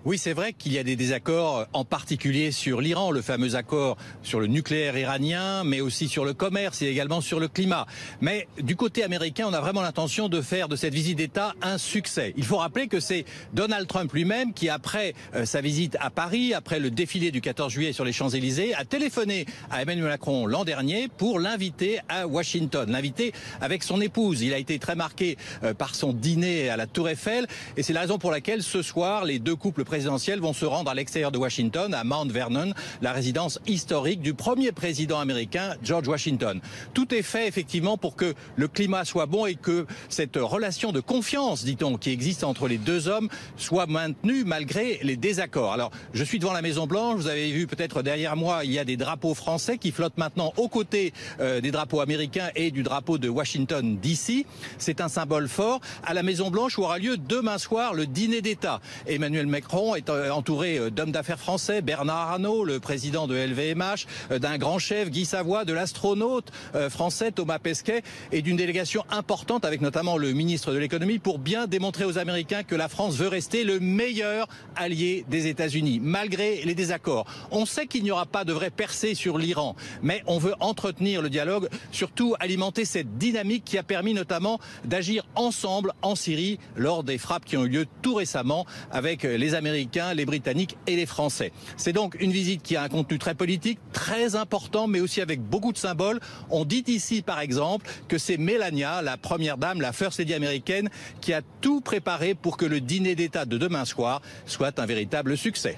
Oui, c'est vrai qu'il y a des désaccords, en particulier sur l'Iran, le fameux accord sur le nucléaire iranien, mais aussi sur le commerce et également sur le climat. Mais du côté américain, on a vraiment l'intention de faire de cette visite d'État un succès. Il faut rappeler que c'est Donald Trump lui-même qui, après sa visite à Paris, après le défilé du 14 juillet sur les Champs-Élysées, a téléphoné à Emmanuel Macron l'an dernier pour l'inviter à Washington, l'inviter avec son épouse. Il a été très marqué par son dîner à la Tour Eiffel et c'est la raison pour laquelle ce soir, les deux couples présidentiels vont se rendre à l'extérieur de Washington, à Mount Vernon, la résidence historique du premier président américain, George Washington. Tout est fait effectivement pour que le climat soit bon et que cette relation de confiance, dit-on, qui existe entre les deux hommes soit maintenue malgré les désaccords. Alors, je suis devant la Maison-Blanche, vous avez vu peut-être derrière moi, il y a des drapeaux français qui flottent maintenant aux côtés des drapeaux américains et du drapeau de Washington DC. C'est un symbole fort. À la Maison-Blanche où aura lieu demain soir le dîner d'État. Emmanuel Macron est entouré d'hommes d'affaires français, Bernard Arnault, le président de LVMH, d'un grand chef, Guy Savoy, de l'astronaute français, Thomas Pesquet, et d'une délégation importante avec notamment le ministre de l'économie pour bien démontrer aux Américains que la France veut rester le meilleur allié des États-Unis, malgré les désaccords. On sait qu'il n'y aura pas de vraie percée sur l'Iran, mais on veut entretenir le dialogue, surtout alimenter cette dynamique qui a permis notamment d'agir ensemble en Syrie lors des frappes qui ont eu lieu tout récemment avec les Américains, les Britanniques et les Français. C'est donc une visite qui a un contenu très politique, très important, mais aussi avec beaucoup de symboles. On dit ici, par exemple, que c'est Melania, la première dame, la First Lady américaine, qui a tout préparé pour que le dîner d'État de demain soir soit un véritable succès.